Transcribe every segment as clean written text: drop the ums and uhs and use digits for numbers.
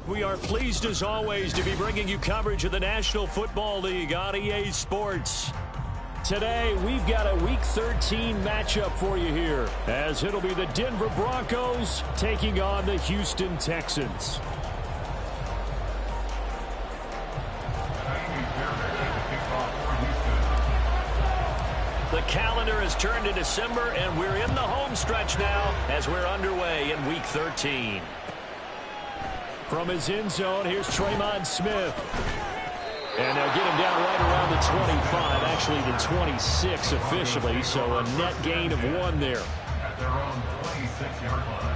We are pleased as always to be bringing you coverage of the National Football League on EA Sports. Today, we've got a Week 13 matchup for you here, as it'll be the Denver Broncos taking on the Houston Texans. The calendar has turned to December, and we're in the home stretch now as we're underway in Week 13. From his end zone, here's Tremon Smith. And they'll get him down right around the 25, actually the 26 officially, so a net gain of 1 there. At their own 26-yard line.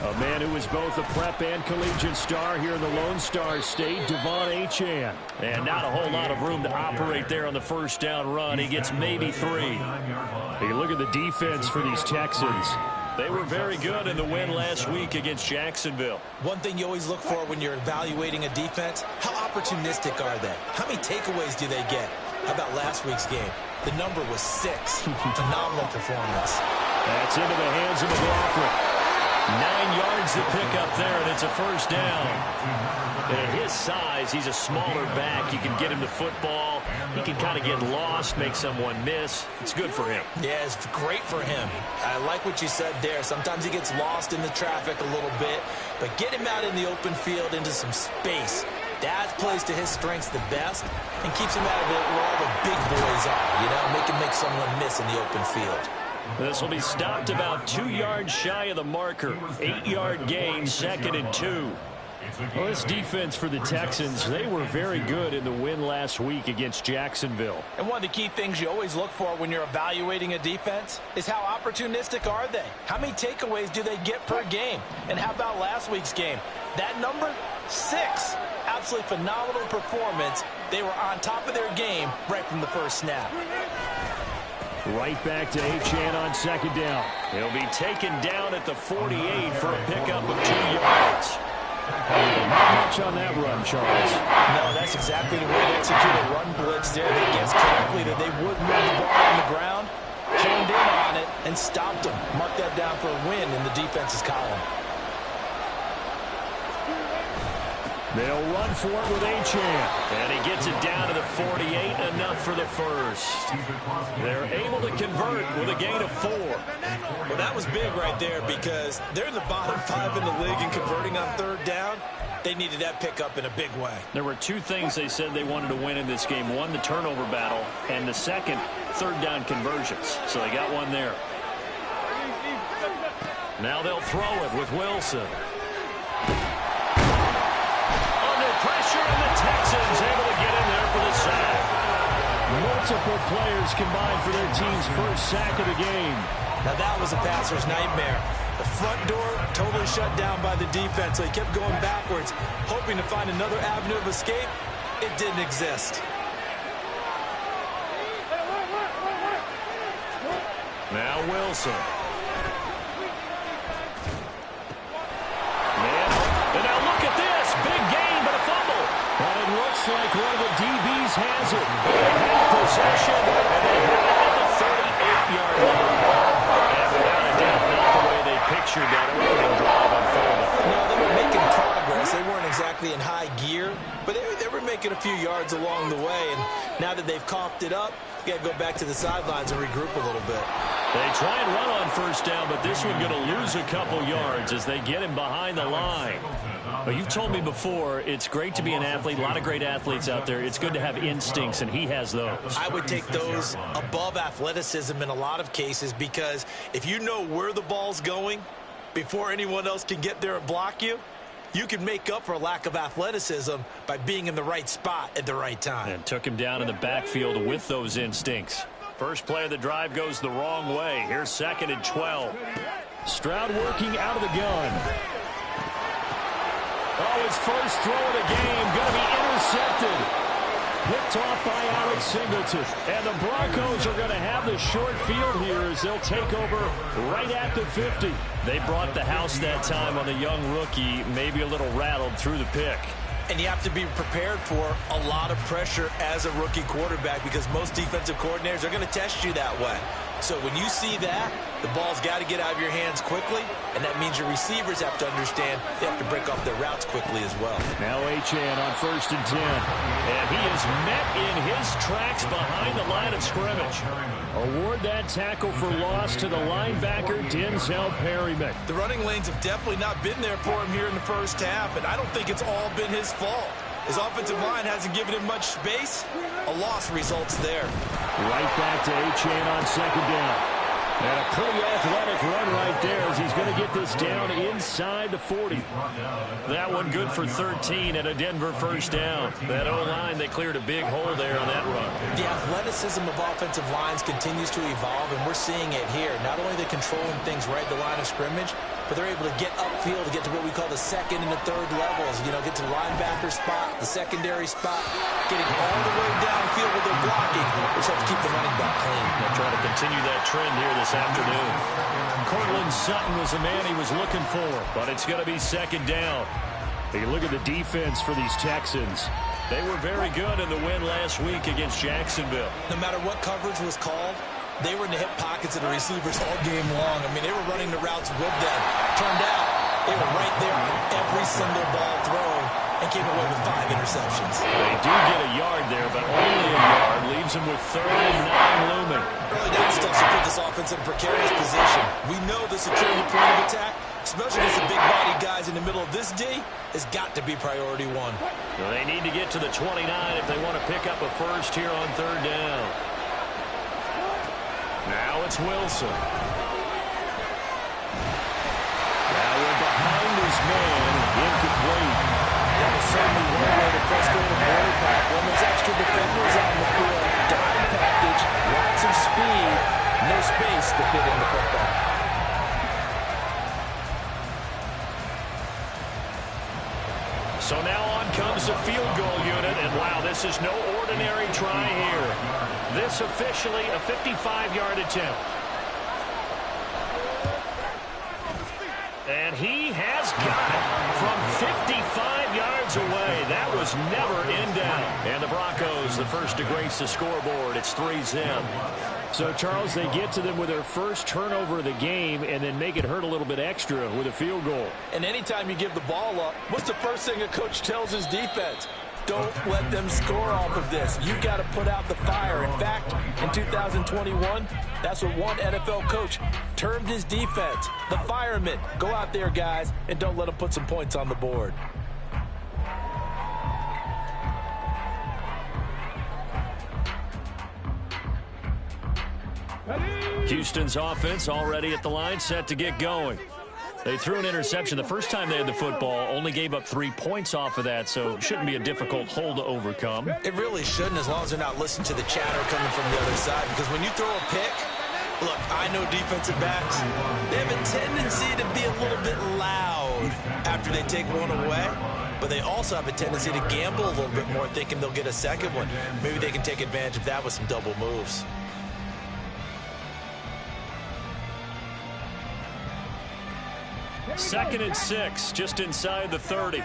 A man who is both a prep and collegiate star here in the Lone Star State, Devon Achane. And not a whole lot of room to operate there on the first down run. He gets maybe 3. Hey, look at the defense for these Texans. They were very good in the win last week against Jacksonville. One thing you always look for when you're evaluating a defense, how opportunistic are they? How many takeaways do they get? How about last week's game? The number was 6. Phenomenal performance. That's into the hands of McLaughlin. 9 yards to pick up there, and it's a first down. And at his size, he's a smaller back. You can get him the football. He can kind of get lost, make someone miss. It's good for him. Yeah, it's great for him. I like what you said there. Sometimes he gets lost in the traffic a little bit, but get him out in the open field into some space. That plays to his strengths the best and keeps him out of it where all the big boys are, you know, make someone miss in the open field. This will be stopped about 2 yards shy of the marker. 8-yard gain, 2nd and 2. Well, this defense for the Texans, they were very good in the win last week against Jacksonville. And one of the key things you always look for when you're evaluating a defense is how opportunistic are they? How many takeaways do they get per game? And how about last week's game? That number, 6. Absolutely phenomenal performance. They were on top of their game right from the first snap. Right back to Achane on 2nd down. He'll be taken down at the 48 for a pickup of 2 yards. Not much on that run, Charles. No, that's exactly the way to execute a run blitz there. They guessed correctly that they would move the ball on the ground, honed in on it, and stopped them. Mark that down for a win in the defense's column. They'll run for it with Achane. And he gets it down to the 48, enough for the first. They're able to convert with a gain of 4. Well, that was big right there because they're in the bottom 5 in the league and converting on 3rd down. They needed that pickup in a big way. There were 2 things they said they wanted to win in this game. One, the turnover battle, and the second, 3rd down conversions. So they got one there. Now they'll throw it with Wilson. Pressure, and the Texans able to get in there for the sack. Multiple players combined for their team's first sack of the game. Now that was a passer's nightmare. The front door totally shut down by the defense, so he kept going backwards, hoping to find another avenue of escape. It didn't exist. Now Wilson. And now look at this. Big gain, but a fumble. And it looks like one of the DBs has it. They have possession, and they have it at the 38-yard line. And without a doubt, not the way they pictured that opening drive unfolding. No, they were making progress. They weren't exactly in high gear, but they were making a few yards along the way. And now that they've coughed it up, you got to go back to the sidelines and regroup a little bit. They try and run on first down, but this one going to lose a couple yards as they get him behind the line. But you've told me before, it's great to be an athlete. A lot of great athletes out there. It's good to have instincts, and he has those. I would take those above athleticism in a lot of cases because if you know where the ball's going before anyone else can get there and block you, you can make up for a lack of athleticism by being in the right spot at the right time. And took him down in the backfield with those instincts. First play of the drive goes the wrong way. Here's 2nd and 12. Stroud working out of the gun. Oh, his first throw of the game going to be intercepted. Picked off by Alex Singleton. And the Broncos are going to have the short field here as they'll take over right at the 50. They brought the house that time on the young rookie, maybe a little rattled through the pick. And you have to be prepared for a lot of pressure as a rookie quarterback because most defensive coordinators are going to test you that way. So when you see that, the ball's got to get out of your hands quickly, and that means your receivers have to understand they have to break off their routes quickly as well. Now Achane on 1st and 10. And he is met in his tracks behind the line of scrimmage. Award that tackle for loss to the linebacker, Denzel Perryman. The running lanes have definitely not been there for him here in the first half, and I don't think it's all been his fault. His offensive line hasn't given him much space. A loss results there. Right back to Achane on 2nd down. And a pretty athletic run right there as he's going to get this down inside the 40. That one good for 13 and a Denver first down. That O-line, they cleared a big hole there on that run. The athleticism of offensive lines continues to evolve, and we're seeing it here. Not only are they controlling things right at the line of scrimmage, but they're able to get upfield to get to what we call the second and the third levels. You know, get to the linebacker spot, the secondary spot, getting all the way downfield with their blocking, which helps keep the running back clean. They'll try to continue that trend here this afternoon. Cortland Sutton was the man he was looking for, but it's going to be 2nd down. You look at the defense for these Texans. They were very good in the win last week against Jacksonville. No matter what coverage was called, they were in the hip pockets of the receivers all game long. I mean, they were running the routes with them. Turned out, they were right there on every single ball thrown and came away with 5 interceptions. They do get a yard there, but only a yard. Leaves them with 3rd and 9 looming. Early down stuff to put this offense in a precarious position. We know the security point of attack, especially against the big-body guys in the middle of this D, has got to be priority 1. Well, they need to get to the 29 if they want to pick up a first here on 3rd down. Now it's Wilson. Now we're behind his man. Incomplete. That was certainly one way to frustrate a quarterback. When there's extra defenders on the field, dime package, lots of speed, no space to fit in the football. So now on comes the field goal unit, and wow, this is no ordinary try here. This officially a 55-yard attempt. And he has got it from 55 yards away. That was never in doubt. And the Broncos, the first to grace the scoreboard. It's 3-0. So, Charles, they get to them with their first turnover of the game and then make it hurt a little bit extra with a field goal. And anytime you give the ball up, what's the first thing a coach tells his defense? Don't let them score off of this. You've got to put out the fire. In fact, in 2021, that's what one NFL coach termed his defense. The firemen. Go out there, guys, and don't let them put some points on the board. Houston's offense already at the line, set to get going. They threw an interception the first time they had the football, only gave up 3 points off of that, so it shouldn't be a difficult hole to overcome. It really shouldn't, as long as they're not listening to the chatter coming from the other side, because when you throw a pick, look, I know defensive backs, they have a tendency to be a little bit loud after they take one away, but they also have a tendency to gamble a little bit more, thinking they'll get a second one. Maybe they can take advantage of that with some double moves. Second and 6, just inside the 30.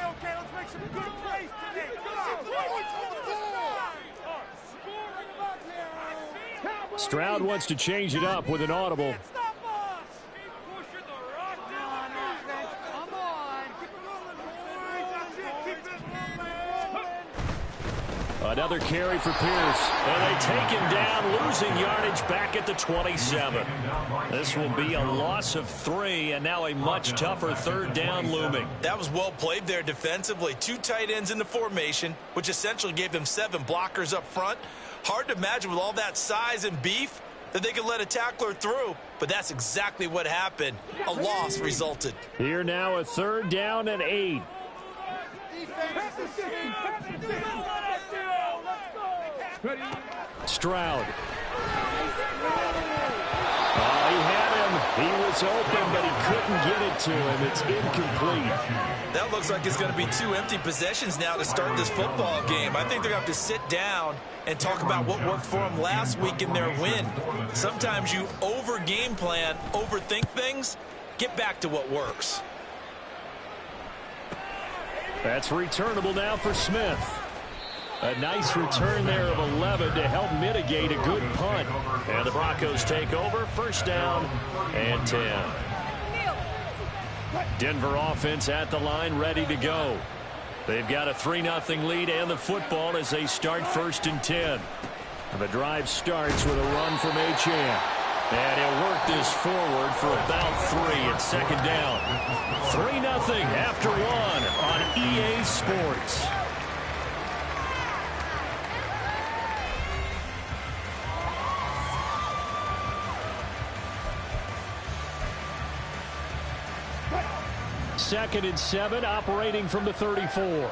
Stroud wants to change it up with an audible. Another carry for Pierce. And they take him down, losing yardage back at the 27. This will be a loss of 3, and now a much tougher 3rd down looming. That was well played there defensively. 2 tight ends in the formation, which essentially gave them 7 blockers up front. Hard to imagine with all that size and beef that they could let a tackler through, but that's exactly what happened. A loss resulted. Here now a 3rd down and 8. Stroud. He had him. He was open, but he couldn't get it to him. It's incomplete. That looks like it's going to be 2 empty possessions now to start this football game. I think they're going to have to sit down and talk about what worked for them last week in their win. Sometimes you over-game plan, overthink things. Get back to what works. That's returnable now for Smith. A nice return there of 11 to help mitigate a good punt. And the Broncos take over, first down and 10. Denver offense at the line, ready to go. They've got a 3-0 lead and the football as they start first and 10. And the drive starts with a run from HOU. And he'll work this forward for about 3 at second down. 3-0 after 1 on EA Sports. Second and 7, operating from the 34.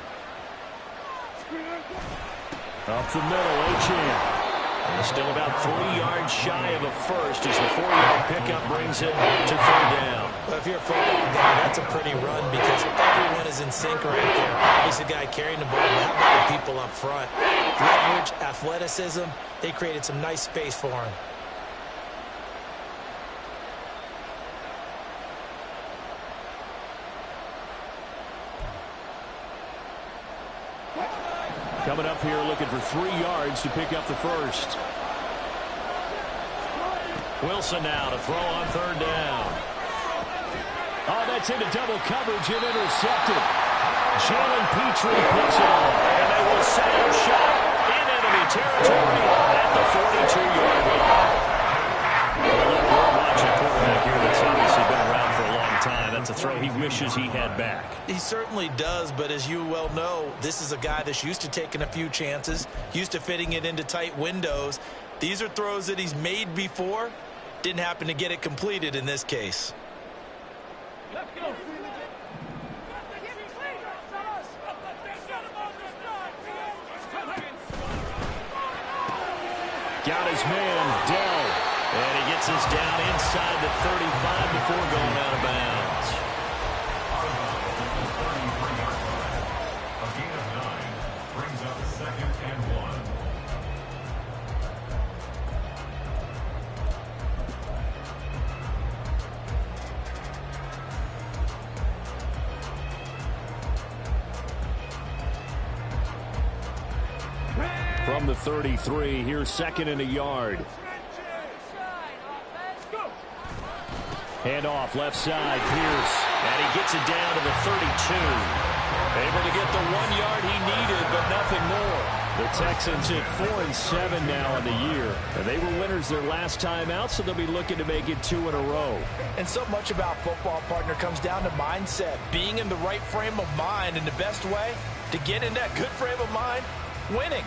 Up the middle, HOU. Still about 3 yards shy of a first as the 4-yard pickup brings it to third down. Well, if you're a football guy, that's a pretty run because everyone is in sync right there. Obviously, the guy carrying the ball, but how about the people up front? Leverage, athleticism, they created some nice space for him. Coming up here looking for 3 yards to pick up the first. Wilson now to throw on third down. Oh, that's into double coverage and intercepted. Jalen Petrie picks it up, and they will set up shot in enemy territory at the 42-yard line. Well, look, we're watching a quarterback here that's obviously been around for a long time. That's a throw he wishes he had back. He certainly does, but as you well know, this is a guy that's used to taking a few chances, used to fitting it into tight windows. These are throws that he's made before. Didn't happen to get it completed in this case. Let's go. Got his man, Dell. And he gets us down inside the 35 before going out of bounds. A gain of 9 brings up second and 1. From the 33, here's second and a yard. Hand off left side, Pierce. And he gets it down to the 32. Able to get the 1 yard he needed, but nothing more. The Texans at 4-7 now in the year. And they were winners their last time out, so they'll be looking to make it 2 in a row. And so much about football, partner, comes down to mindset. Being in the right frame of mind, and the best way to get in that good frame of mind, winning.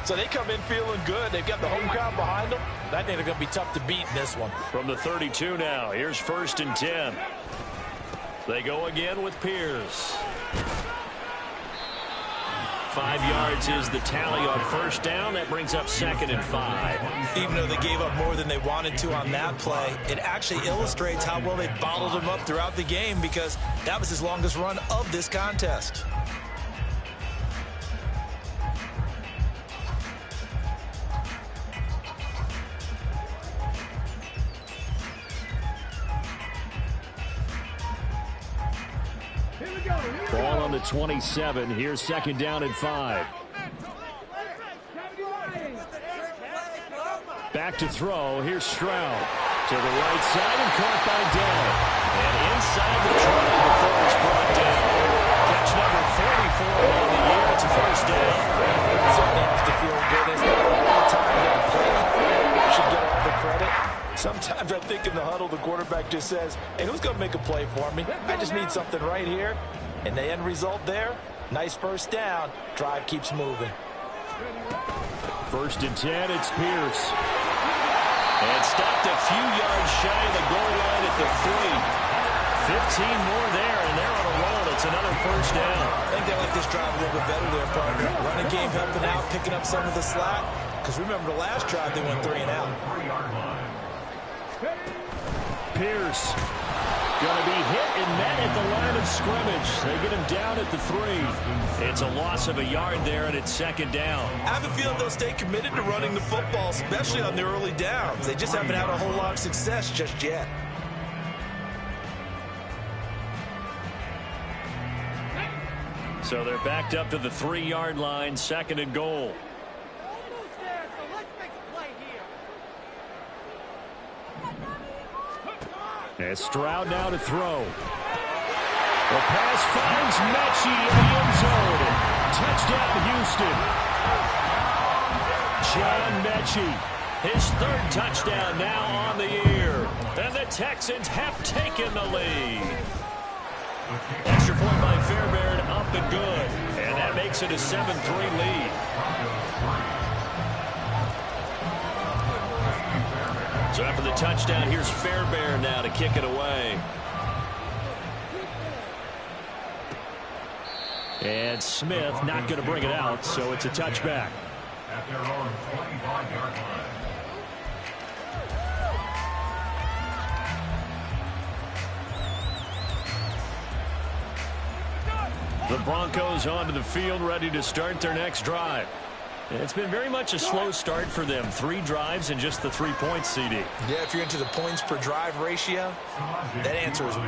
So they come in feeling good. They've got the home crowd behind them. I think they're going to be tough to beat in this one. From the 32 now, here's first and 10. They go again with Pierce. 5 yards is the tally on first down. That brings up second and 5. Even though they gave up more than they wanted to on that play, it actually illustrates how well they bottled them up throughout the game because that was his longest run of this contest. Ball on the 27. Here's second down and 5. Back to throw. Here's Stroud. To the right side and caught by Dell. And inside the 20 before it's brought down. Catch number 44 on the year. It's a first down. It certainly has to feel good. It's not all the time that the play should get all the credit. Sometimes I think in the huddle, the quarterback just says, hey, who's going to make a play for me? I just need something right here. And the end result there, nice first down. Drive keeps moving. First and 10, it's Pierce. And stopped a few yards shy of the goal line at the 3. 15 more there, and they're on a roll. It's another first down. I think they like this drive a little bit better there, partner. Running game helping out, picking up some of the slack. Because remember the last drive, they went 3 and out. Pierce going to be hit and met at the line of scrimmage. They get him down at the 3. It's a loss of a yard there, and it's second down. I have a feeling they'll stay committed to running the football, especially on the early downs. They just haven't had a whole lot of success just yet. So they're backed up to the 3-yard line, 2nd and goal. And Stroud now to throw. The pass finds Mechie in the end zone. Touchdown, Houston. John Mechie, his 3rd touchdown now on the year. And the Texans have taken the lead. Extra point by Fairbairn, up and good. And that makes it a 7-3 lead. So after the touchdown, here's Fairbairn now to kick it away. And Smith not going to bring it out, so it's a touchback. At their own 25-yard line. The Broncos onto the field, ready to start their next drive. It's been very much a slow start for them. 3 drives and just the 3 points, CD. Yeah, if you're into the points per drive ratio, that answer is 1.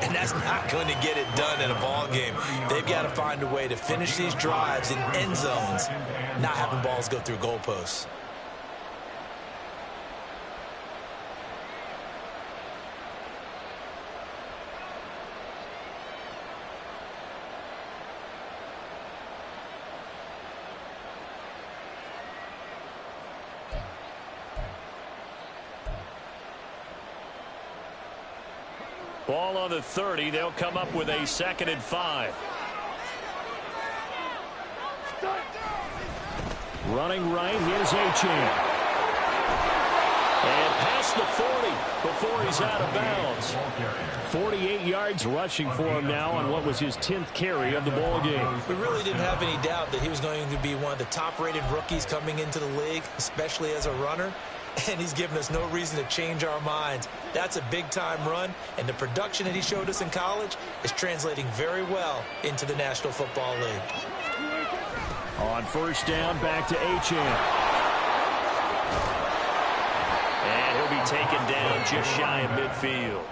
And that's not going to get it done in a ball game. They've got to find a way to finish these drives in end zones, not having balls go through goalposts. Ball on the 30. They'll come up with a 2nd and 5. Running right, here's Achane. And past the 40 before he's out of bounds. 48 yards rushing for him now on what was his 10th carry of the ball game. We really didn't have any doubt that he was going to be one of the top-rated rookies coming into the league, especially as a runner. And he's given us no reason to change our minds. That's a big-time run, and the production that he showed us in college is translating very well into the National Football League. On 1st down, back to Achane. And he'll be taken down just shy of midfield.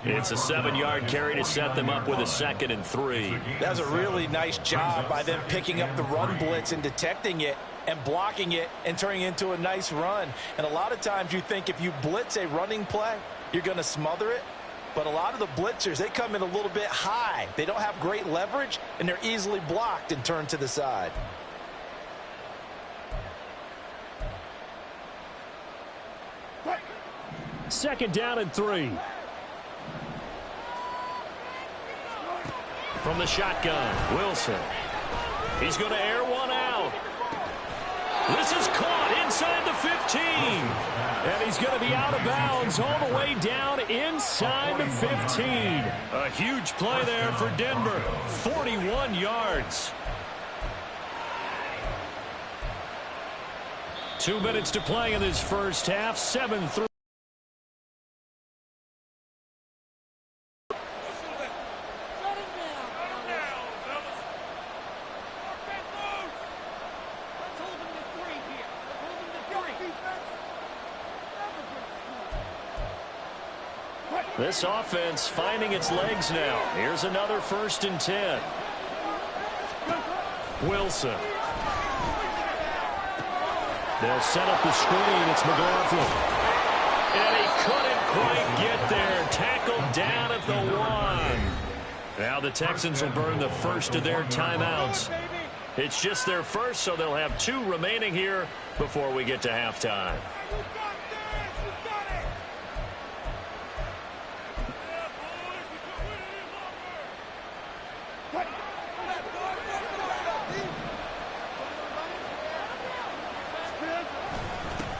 It's a 7-yard carry to set them up with a 2nd and 3. That was a really nice job by them picking up the run blitz and detecting it and blocking it and turning it into a nice run. And a lot of times you think if you blitz a running play, you're going to smother it. But a lot of the blitzers, they come in a little bit high. They don't have great leverage, and they're easily blocked and turned to the side. Second down and 3. From the shotgun, Wilson. He's going to air one out. This is caught inside the 15. And he's going to be out of bounds all the way down inside the 15. A huge play there for Denver. 41 yards. 2 minutes to play in this first half. 7-3. This offense finding its legs now. Here's another 1st and 10. Wilson. They'll set up the screen. It's McLaughlin. And he couldn't quite get there. Tackled down at the 1. Now the Texans will burn the first of their timeouts. It's just their first, so they'll have 2 remaining here before we get to halftime.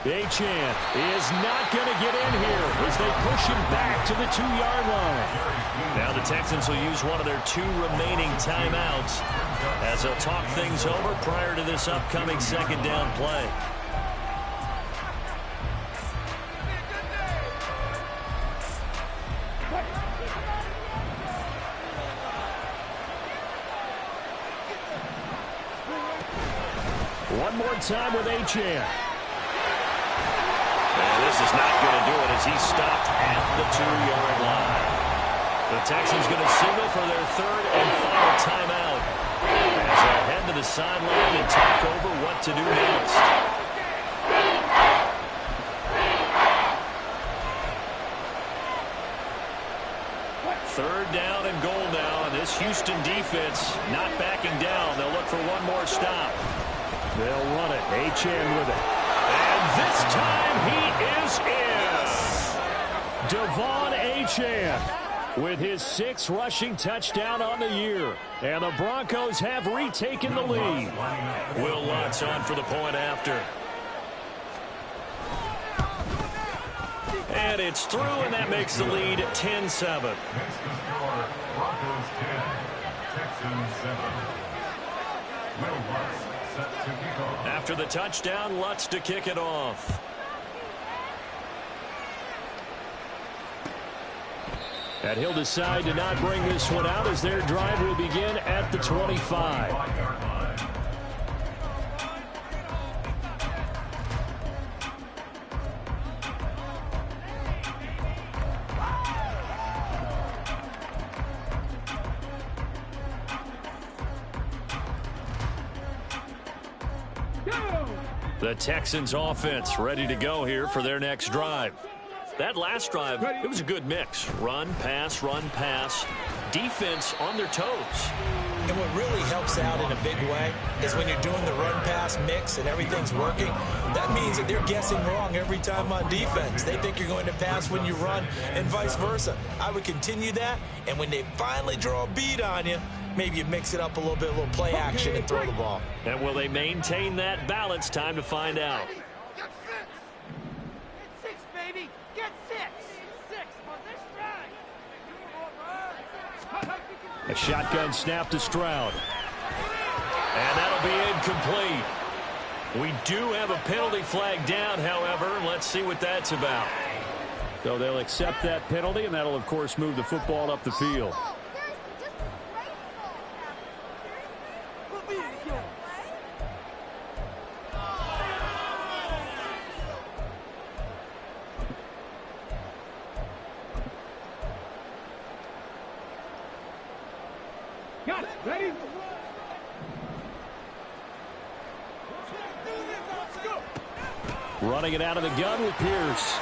Achane is not going to get in here as they push him back to the 2-yard line. Now the Texans will use one of their 2 remaining timeouts as they'll talk things over prior to this upcoming 2nd down play. One more time with Achane. And this is not going to do it as he's stopped at the 2-yard line. The Texans going to signal for their 3rd and final timeout. As they'll head to the sideline and talk over what to do next. Third down and goal now, and this Houston defense not backing down. They'll look for one more stop. They'll run it. HN with it. And this time he is in. Devon Achane with his 6th rushing touchdown on the year. And the Broncos have retaken the lead. Will Lutz on for the point after. And it's through, and that makes the lead 10-7. Next to score, Broncos 10, Texans 7. Will Lutz set to kick off. After the touchdown, Lutz to kick it off. And he'll decide to not bring this one out as their drive will begin at the 25. The Texans offense ready to go here for their next drive. That last drive, it was a good mix. Run, pass, defense on their toes. And what really helps out in a big way is when you're doing the run-pass mix and everything's working, that means that they're guessing wrong every time on defense. They think you're going to pass when you run and vice versa. I would continue that, and when they finally draw a beat on you, maybe you mix it up a little bit, a little play action and throw the ball. And will they maintain that balance? Time to find out. Get six, baby. Get six. Six on this drive. A shotgun snap to Stroud. And that'll be incomplete. We do have a penalty flag down, however. Let's see what that's about. So they'll accept that penalty, and that'll, of course, move the football up the field. Ready? Running it out of the gun with Pierce.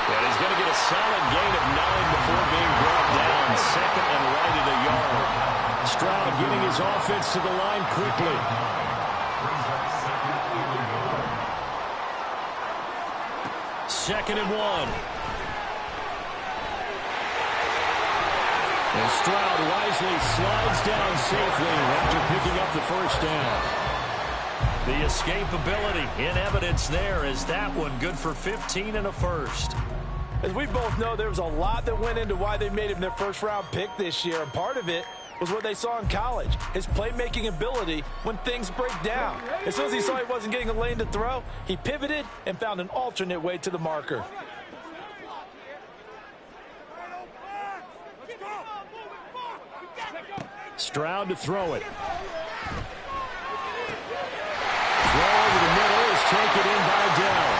And he's going to get a solid gain of 9 before being brought down. Second and right at a yard. Stroud getting his offense to the line quickly. Second and 1. And Stroud wisely slides down safely after picking up the first down. The escapability in evidence there as that one good for 15 and a first. As we both know, there was a lot that went into why they made him their first-round pick this year, and part of it was what they saw in college, his playmaking ability when things break down. As soon as he saw he wasn't getting a lane to throw, he pivoted and found an alternate way to the marker. Stroud to throw it. Throw over the middle is taken in by Dell.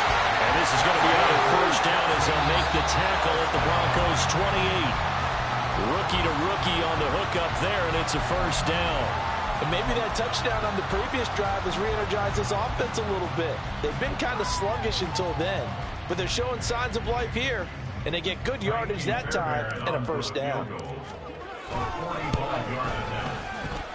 And this is going to be another first down as they'll make the tackle at the Broncos' 28. Rookie to rookie on the hookup there, and it's a first down. And maybe that touchdown on the previous drive has re-energized this offense a little bit. They've been kind of sluggish until then, but they're showing signs of life here, and they get good yardage that time and a first down.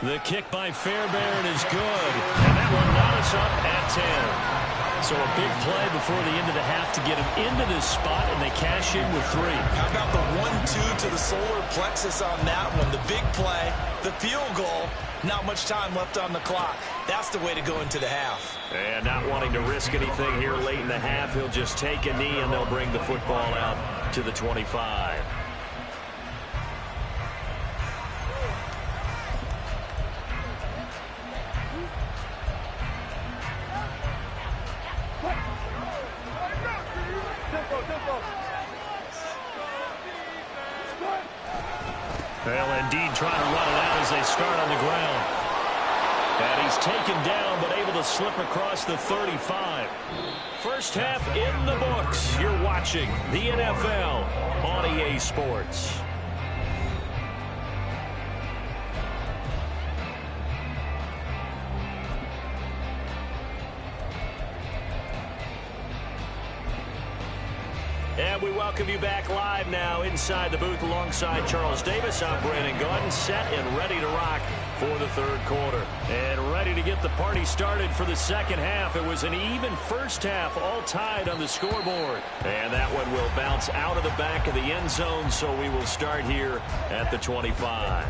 The kick by Fairbairn is good, and that will knot us up at 10. So a big play before the end of the half to get them into this spot, and they cash in with 3. How about the 1-2 to the solar plexus on that one? The big play, the field goal, not much time left on the clock. That's the way to go into the half. And not wanting to risk anything here late in the half, he'll just take a knee, and they'll bring the football out to the 25. Well, indeed, trying to run it out as they start on the ground. And he's taken down, but able to slip across the 35. First half in the books. You're watching the NFL on EA Sports. And we welcome you back live now inside the booth alongside Charles Davis. I'm Brandon Gaudin, set and ready to rock for the third quarter. And ready to get the party started for the second half. It was an even first half, all tied on the scoreboard. And that one will bounce out of the back of the end zone, so we will start here at the 25.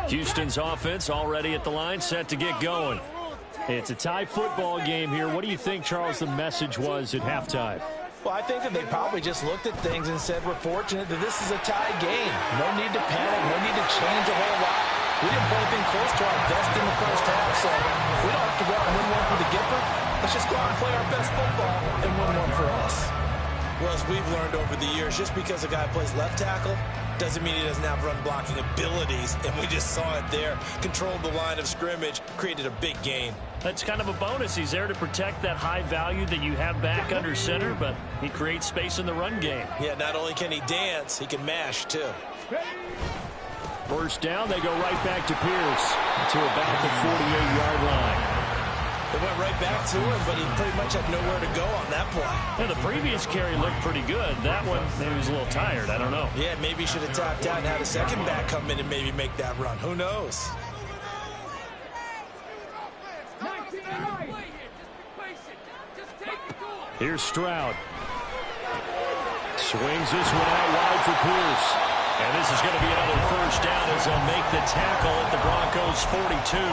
Houston's offense already at the line, set to get going. It's a tie football game here. What do you think, Charles, the message was at halftime? Well, I think that they probably just looked at things and said, we're fortunate that this is a tie game. No need to panic, no need to change a whole lot. We didn't play anything close to our best in the first half, so we don't have to go out and win one for the Gipper. Let's just go out and play our best football and win one for us. Well, as we've learned over the years, just because a guy plays left tackle doesn't mean he doesn't have run blocking abilities, and we just saw it there. Controlled the line of scrimmage, created a big gain. That's kind of a bonus. He's there to protect that high value that you have back under center, but he creates space in the run game. Yeah, not only can he dance, he can mash, too. First down, they go right back to Pierce to about the 48-yard line. They went right back to him, but he pretty much had nowhere to go on that play. Yeah, the previous carry looked pretty good. That one, maybe he was a little tired. I don't know. Yeah, maybe he should have tapped out and had a second back come in and maybe make that run. Who knows? Here's Stroud. Swings this one out wide for Pierce. And this is going to be another first down as they'll make the tackle at the Broncos' 42.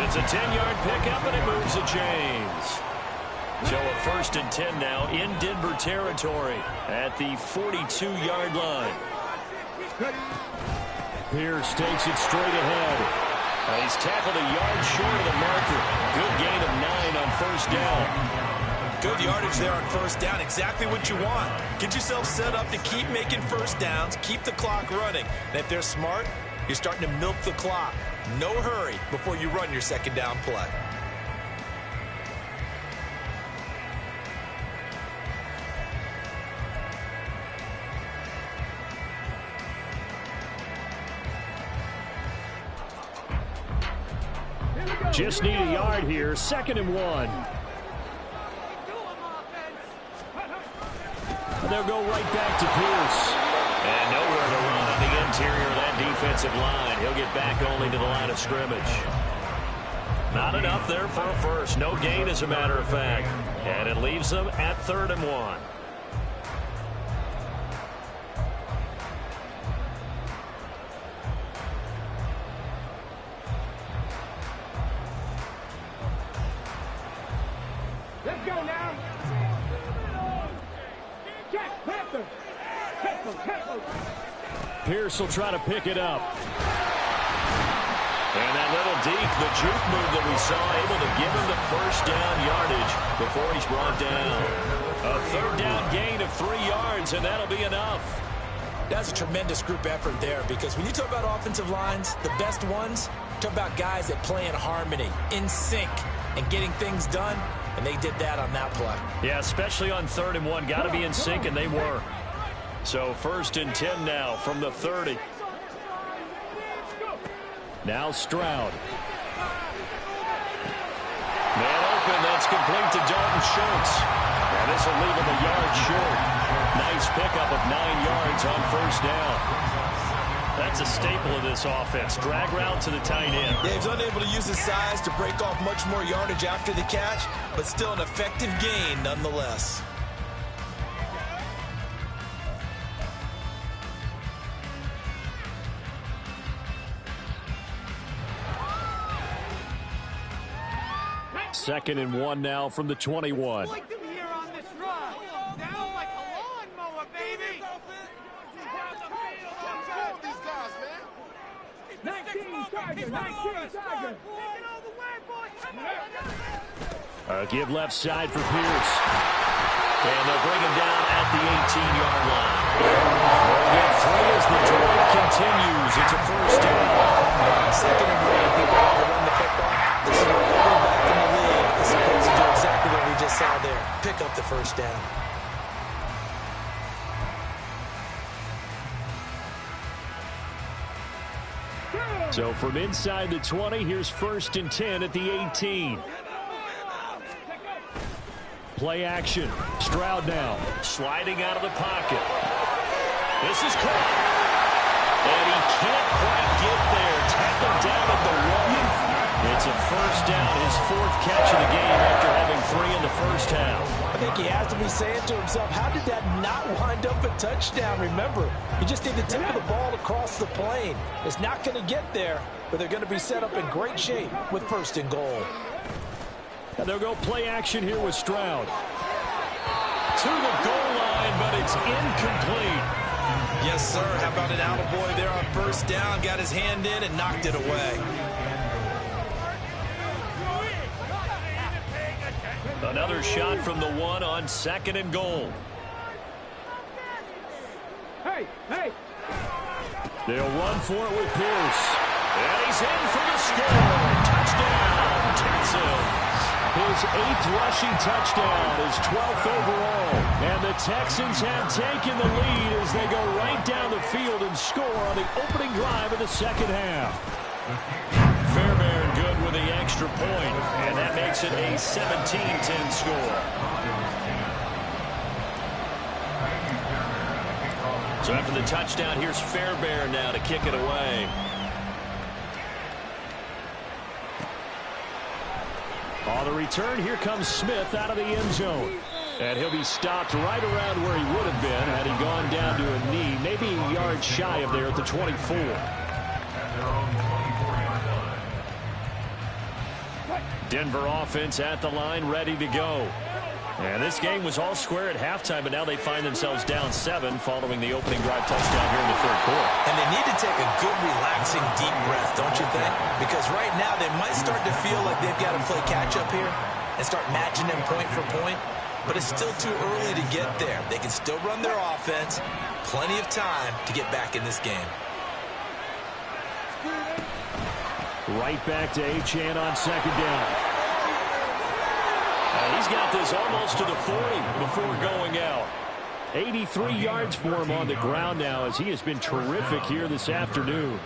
It's a 10-yard pickup, and it moves the chains. So a 1st and 10 now in Denver territory at the 42-yard line. Pierce takes it straight ahead. He's tackled a yard short of the marker. Good gain of 9 on first down. Good yardage there on first down. Exactly what you want. Get yourself set up to keep making first downs, keep the clock running. And if they're smart, you're starting to milk the clock. No hurry before you run your second down play. Just need a yard here. 2nd and 1. They'll go right back to Pierce. And nowhere to run on the interior of that defensive line. He'll get back only to the line of scrimmage. Not enough there for a first. No gain, as a matter of fact. And it leaves them at 3rd and 1. Let's go now. Pierce will try to pick it up. And that little deke, the juke move that we saw, able to give him the first down yardage before he's brought down. A 3rd down gain of 3 yards, and that'll be enough. That's a tremendous group effort there, because when you talk about offensive lines, the best ones, talk about guys that play in harmony, in sync, and getting things done, and they did that on that play. Yeah, especially on 3rd and 1. Got to be in sync, and they were. So 1st and 10 now from the 30. Now Stroud. Man open, that's complete to Dalton Schultz. And this will leave him a yard short. Nice pickup of 9 yards on first down. That's a staple of this offense. Drag route to the tight end. Yeah, he's unable to use his size to break off much more yardage after the catch, but still an effective gain nonetheless. Second and 1 now from the 21. Like them here on this run. Down like a lawnmower, baby. 19 Tiger, 19 Tiger. Give left side for Pierce. And they'll bring him down at the 18-yard line. They'll get 3 as the drive continues. It's a first down. Second and 1, people want to run the football. This is what every back in the league is supposed to do, exactly what we just saw there. Pick up the first down. So from inside the 20, here's 1st and 10 at the 18. Play action. Stroud now. Sliding out of the pocket. This is caught. And he can't quite get there. Tackled down at the 1. It's a 1st down, his 4th catch of the game after having 3 in the first half. I think he has to be saying to himself, how did that not wind up a touchdown? Remember, you just need the tip of the ball across the plane. It's not going to get there, but they're going to be set up in great shape with 1st and goal. And they'll go play action here with Stroud. To the goal line, but it's incomplete. Yes, sir. How about an attaboy there on 1st down? Got his hand in and knocked it away. Another shot from the 1 on 2nd and goal. Hey, hey. They'll run for it with Pierce. And he's in for the score. Touchdown, Texans. His 8th rushing touchdown, his 12th overall. And the Texans have taken the lead as they go right down the field and score on the opening drive of the 2nd half. Fairbairn good with the extra point, and that makes it a 17-10 score. So after the touchdown, here's Fairbairn now to kick it away. On the return, here comes Smith out of the end zone. And he'll be stopped right around where he would have been had he gone down to a knee, maybe a yard shy of there at the 24. Denver offense at the line, ready to go. And this game was all square at halftime, but now they find themselves down 7 following the opening drive touchdown here in the 3rd quarter. And they need to take a good, relaxing, deep breath, don't you think? Because right now they might start to feel like they've got to play catch-up here and start matching them point for point. But it's still too early to get there. They can still run their offense. Plenty of time to get back in this game. Right back to Achane on 2nd down. He's got this almost to the 40 before going out. 83 yards for him on the ground now as he has been terrific here this afternoon.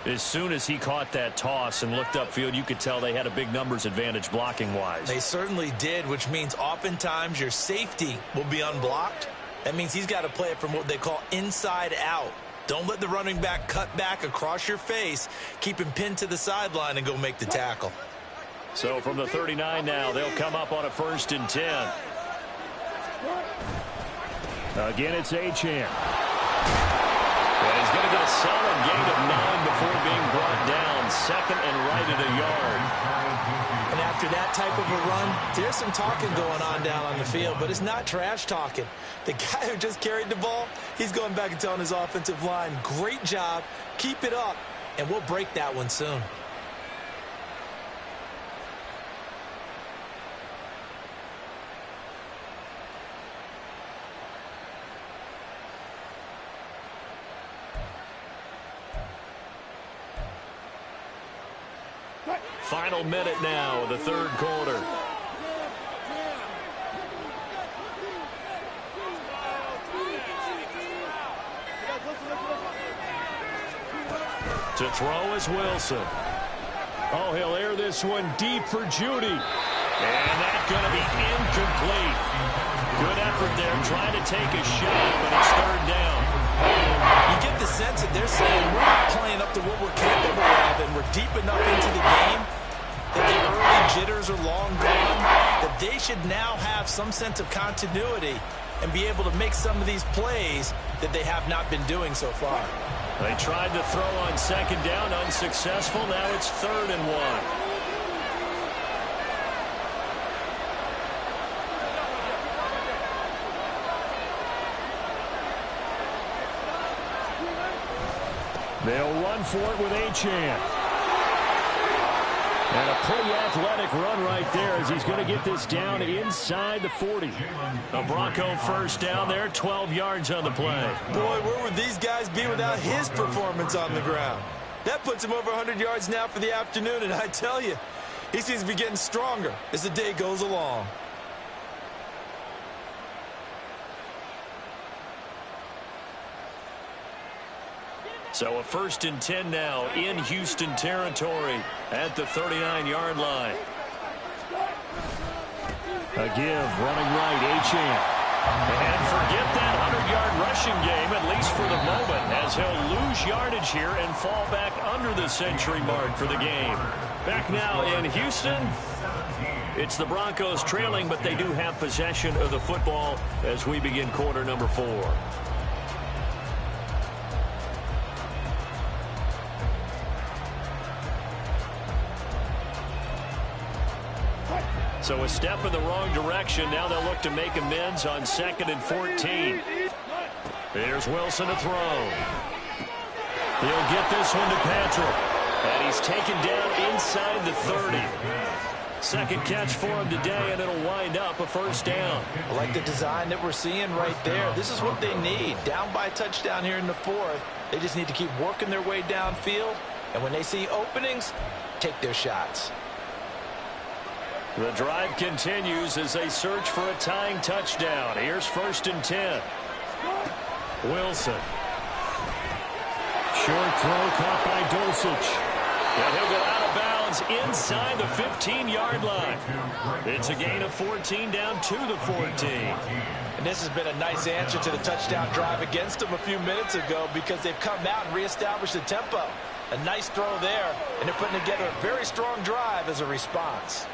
As soon as he caught that toss and looked upfield, you could tell they had a big numbers advantage blocking-wise. They certainly did, which means oftentimes your safety will be unblocked. That means he's got to play it from what they call inside out. Don't let the running back cut back across your face. Keep him pinned to the sideline and go make the tackle. So from the 39 now, they'll come up on a 1st and 10. Again, it's Achane. And he's going to get a solid gain of 9 before being brought down. 2nd and right at a yard. And after that type of a run, there's some talking going on down on the field, but it's not trash talking. The guy who just carried the ball, he's going back and telling his offensive line, great job, keep it up, and we'll break that one soon. Final minute now of the 3rd quarter. To throw is Wilson. Oh, he'll air this one deep for Judy. And that's going to be incomplete. Good effort there, trying to take a shot, but it's 3rd down. You get the sense that they're saying we're not playing up to what we're capable of, and we're deep enough into the game that the early jitters are long gone, that they should now have some sense of continuity and be able to make some of these plays that they have not been doing so far. They tried to throw on 2nd down, unsuccessful. Now it's 3rd and 1. They'll run for it with Achane. And a pretty athletic run right there as he's going to get this down inside the 40. The Bronco 1st down there, 12 yards on the play. Boy, where would these guys be without his performance on the ground? That puts him over 100 yards now for the afternoon, and I tell you, he seems to be getting stronger as the day goes along. So a 1st and 10 now in Houston territory at the 39-yard line. A give, running right, HN. And forget that 100-yard rushing game, at least for the moment, as he'll lose yardage here and fall back under the century mark for the game. Back now in Houston, it's the Broncos trailing, but they do have possession of the football as we begin quarter number 4. So a step in the wrong direction. Now they'll look to make amends on 2nd and 14. Here's Wilson to throw. He'll get this one to Patrick. And he's taken down inside the 30. Second catch for him today, and it'll wind up a 1st down. I like the design that we're seeing right there. This is what they need. Down by a touchdown here in the 4th. They just need to keep working their way downfield. And when they see openings, take their shots. The drive continues as they search for a tying touchdown. Here's 1st and 10. Wilson. Short throw caught by Dulcich. And he'll go out of bounds inside the 15-yard line. It's a gain of 14 down to the 14. And this has been a nice answer to the touchdown drive against them a few minutes ago because they've come out and reestablished the tempo. A nice throw there, and they're putting together a very strong drive as a response.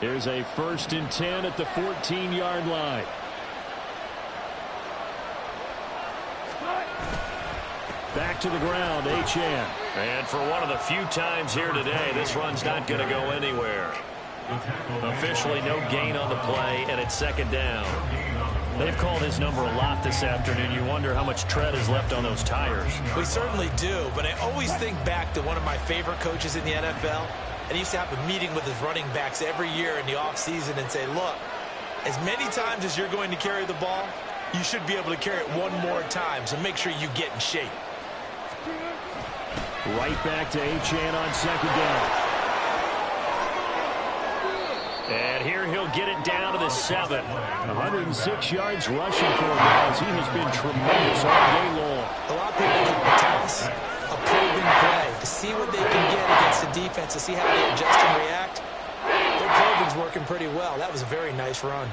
Here's a 1st and 10 at the 14-yard line. Back to the ground, HN. And for one of the few times here today, this run's not going to go anywhere. Officially no gain on the play, and it's 2nd down. They've called his number a lot this afternoon. You wonder how much tread is left on those tires. We certainly do, but I always think back to one of my favorite coaches in the NFL. And he used to have a meeting with his running backs every year in the offseason and say, look, as many times as you're going to carry the ball, you should be able to carry it one more time, so make sure you get in shape. Right back to HN on 2nd down. And here he'll get it down to the 7. 106 yards rushing for him as he has been tremendous all day long. A lot of people can toss a proven play to see what they can get against the defense, to see how they adjust and react. Their probing's working pretty well. That was a very nice run.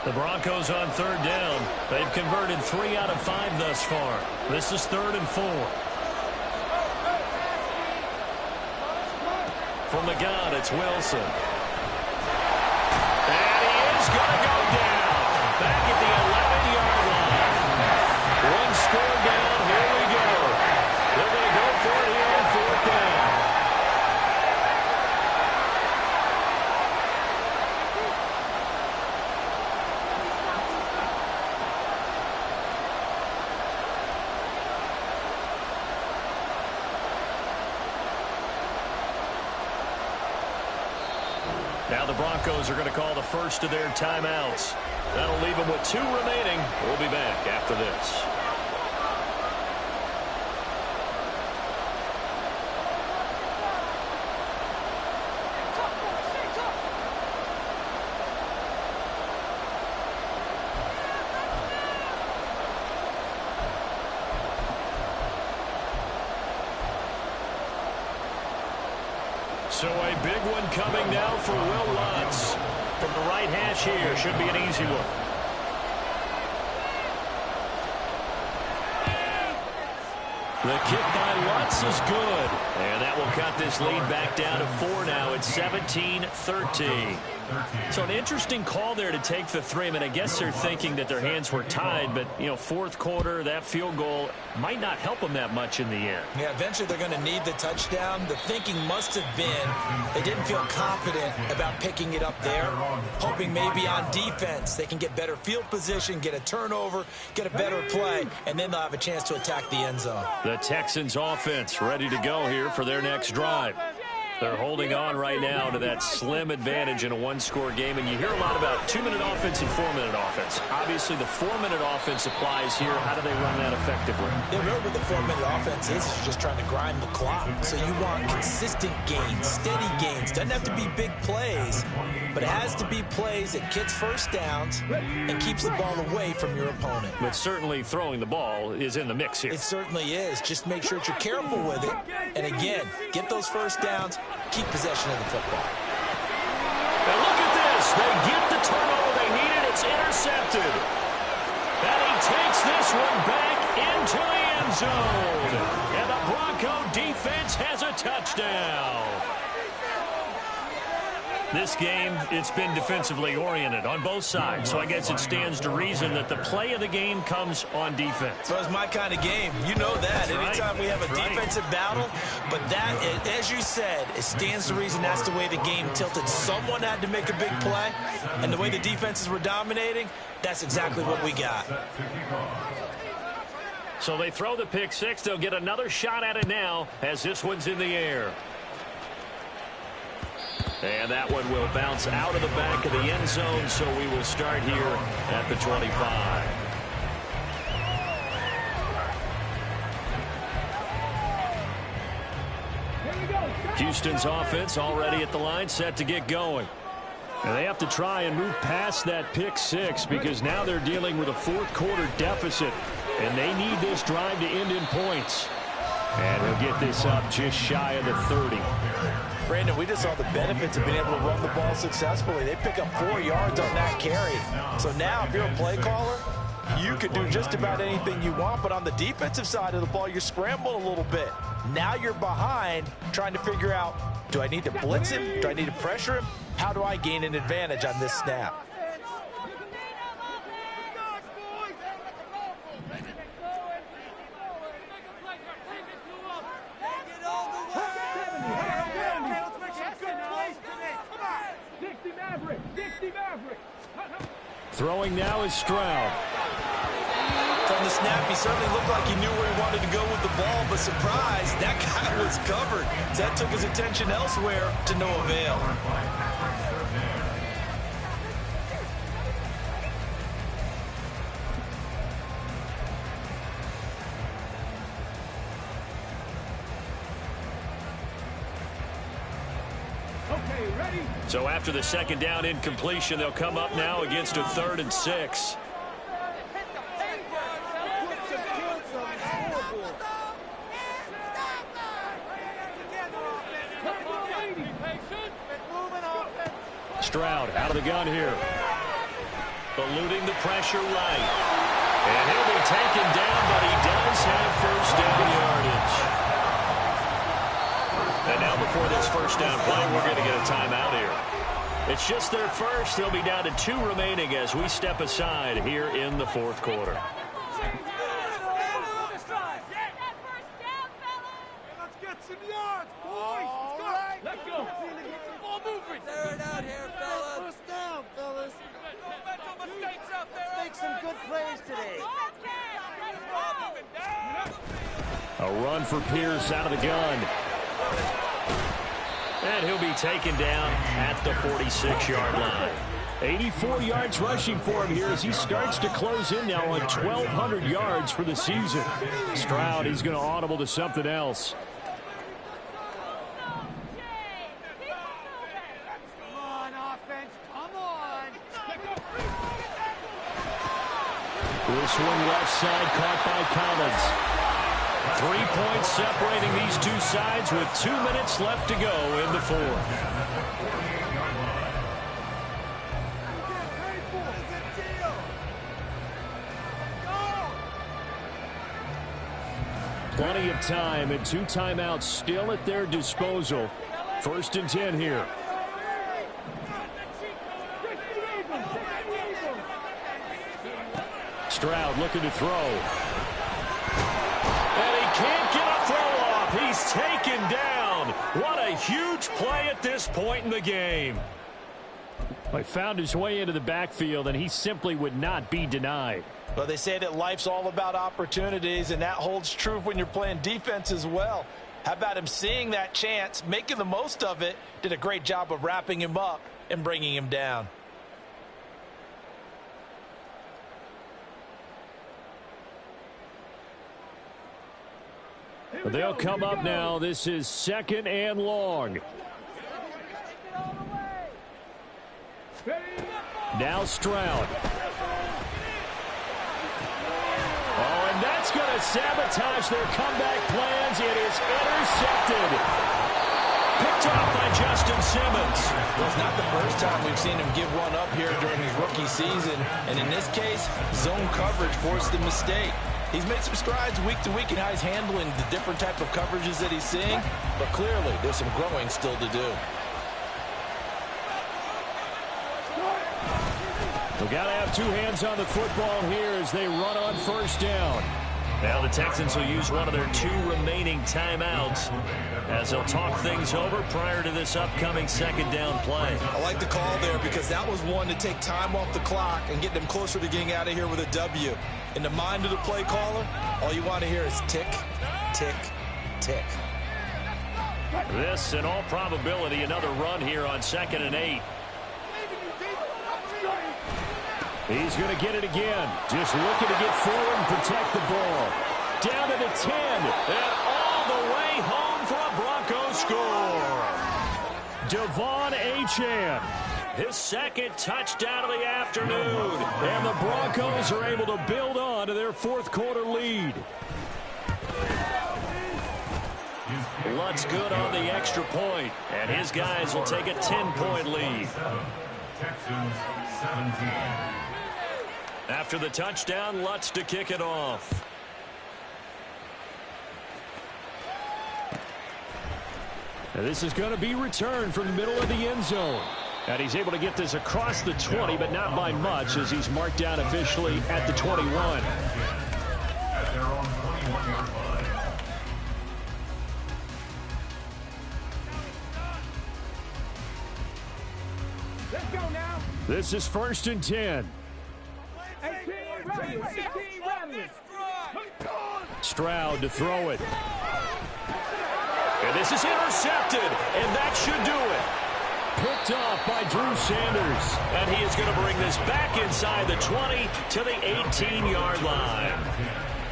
The Broncos on 3rd down. They've converted 3 out of 5 thus far. This is 3rd and 4. From the gun, it's Wilson. And he is going to go down. Back at the 11-yard line. One score down. Here we go. They're going to go for it here on 4th down. Now the Broncos are going to call the first of their timeouts. That'll leave them with 2 remaining. We'll be back after this. So a big one coming now for Will Lutz. From the right hash here, should be an easy one. The kick by Lutz is good. And that will cut this lead back down to 4 now. It's 17-13. So an interesting call there to take the 3. I mean, I guess they're thinking that their hands were tied, but, you know, 4th quarter, that field goal might not help them that much in the end. Yeah, eventually they're going to need the touchdown. The thinking must have been they didn't feel confident about picking it up there, hoping maybe on defense they can get better field position, get a turnover, get a better play, and then they'll have a chance to attack the end zone. The Texans offense ready to go here for their next drive. They're holding on right now to that slim advantage in a one-score game, and you hear a lot about 2-minute offense and 4-minute offense. Obviously, the 4-minute offense applies here. How do they run that effectively? Yeah, remember what the 4-minute offense is just trying to grind the clock. So you want consistent gains, steady gains. Doesn't have to be big plays, but it has to be plays that gets first downs and keeps the ball away from your opponent. But certainly throwing the ball is in the mix here. It certainly is. Just make sure that you're careful with it. And again, get those first downs, keep possession of the football. And look at this. They get the turnover they needed. It's intercepted. And he takes this one back into the end zone. And the Bronco defense has a touchdown. This game, it's been defensively oriented on both sides, so I guess it stands to reason that the play of the game comes on defense. So it's my kind of game. You know that. Anytime we have a defensive battle, but that, as you said, it stands to reason that's the way the game tilted. Someone had to make a big play, and the way the defenses were dominating, that's exactly what we got. So they throw the pick six. They'll get another shot at it now as this one's in the air. And that one will bounce out of the back of the end zone, so we will start here at the 25. Houston's offense already at the line, set to get going. And they have to try and move past that pick six because now they're dealing with a fourth-quarter deficit, and they need this drive to end in points. And he'll get this up just shy of the 30. Brandon, we just saw the benefits of being able to run the ball successfully. They pick up 4 yards on that carry. So now if you're a play caller, you can do just about anything you want. But on the defensive side of the ball, you're scrambling a little bit. Now you're behind trying to figure out, do I need to blitz him? Do I need to pressure him? How do I gain an advantage on this snap? Throwing now is Stroud. From the snap, he certainly looked like he knew where he wanted to go with the ball, but surprise, that guy was covered. So that took his attention elsewhere to no avail. So after the second down incompletion, they'll come up now against a 3rd and 6. Stroud out of the gun here. Eluding the pressure right. And he'll be taken down, but he does have first down yardage. And now before this first down play, we're going to get a timeout here. It's just their first. They'll be down to 2 remaining as we step aside here in the 4th quarter. Let's get some yards, boys. Let's go. Ball moving. Tear it out here, fellas. First down, fellas. No mental mistakes out there. Make some good plays today. A run for Pierce out of the gun. And he'll be taken down at the 46-yard line. 84 yards rushing for him here as he starts to close in now on 1,200 yards for the season. Stroud, he's going to audible to something else. Come on, offense. Come on. This one left side caught by Collins. 3 points separating these two sides with 2 minutes left to go in the 4th. Plenty of time and 2 timeouts still at their disposal. 1st and 10 here. Stroud looking to throw. And he can't get a throw off. He's taken down. What a huge play at this point in the game. He found his way into the backfield, and he simply would not be denied. Well, they say that life's all about opportunities, and that holds true when you're playing defense as well. How about him seeing that chance, making the most of it, did a great job of wrapping him up and bringing him down. They'll come up now. This is 2nd and long. Now Stroud. Oh, and that's going to sabotage their comeback plans. It is intercepted. Picked off by Justin Simmons. Well, it's not the first time we've seen him give one up here during his rookie season. And in this case, zone coverage forced the mistake. He's made some strides week to week in how he's handling the different type of coverages that he's seeing. But clearly, there's some growing still to do. We've got to have two hands on the football here as they run on 1st down. Now the Texans will use one of their 2 remaining timeouts as they'll talk things over prior to this upcoming 2nd down play. I like the call there because that was one to take time off the clock and get them closer to getting out of here with a W. In the mind of the play caller, all you want to hear is tick, tick, tick. This, in all probability, another run here on 2nd and 8. He's going to get it again. Just looking to get forward and protect the ball. Down to the 10. And all the way home for a Broncos score. Devon Achane. His 2nd touchdown of the afternoon. And the Broncos are able to build on to their 4th quarter lead. Lutz good on the extra point, and his guys will take a 10-point lead. Texans 17. After the touchdown, Lutz to kick it off. Now this is going to be returned from the middle of the end zone. And he's able to get this across the 20, but not by much as he's marked down officially at the 21. At their own 21-yard line. Let's go now. This is 1st and 10. 18 rattling. Stroud to throw it. And this is intercepted, and that should do it. Picked off by Drew Sanders. And he is going to bring this back inside the 20 to the 18-yard line.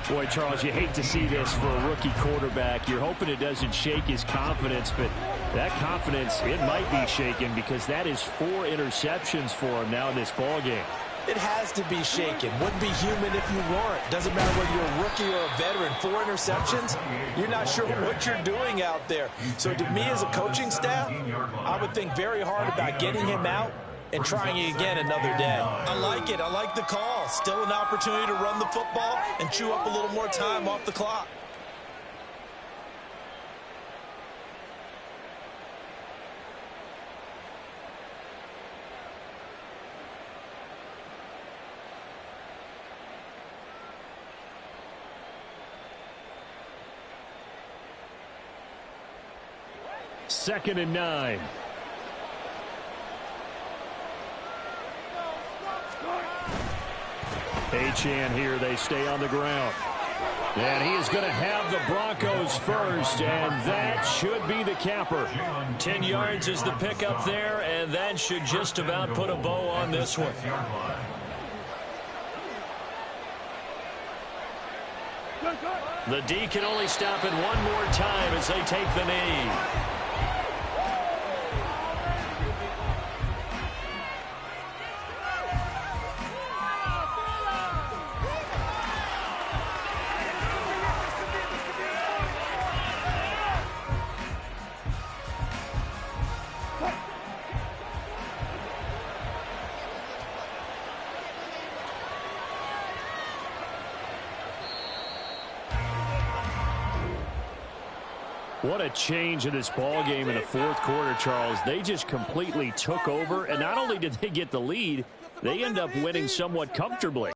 Boy, Charles, you hate to see this for a rookie quarterback. You're hoping it doesn't shake his confidence, but that confidence, it might be shaken because that is 4 interceptions for him now in this ballgame. It has to be shaken. Wouldn't be human if you weren't. Doesn't matter whether you're a rookie or a veteran. 4 interceptions, you're not sure what you're doing out there. So to me as a coaching staff, I would think very hard about getting him out and trying it again another day. I like it. I like the call. Still an opportunity to run the football and chew up a little more time off the clock. Second and 9. Achane here. They stay on the ground. And he is going to have the Broncos first, and that should be the capper. 10 yards is the pickup there, and that should just about put a bow on this one. The D can only stop it one more time as they take the knee. What a change in this ball game in the 4th quarter, Charles. They just completely took over, and not only did they get the lead, they end up winning somewhat comfortably.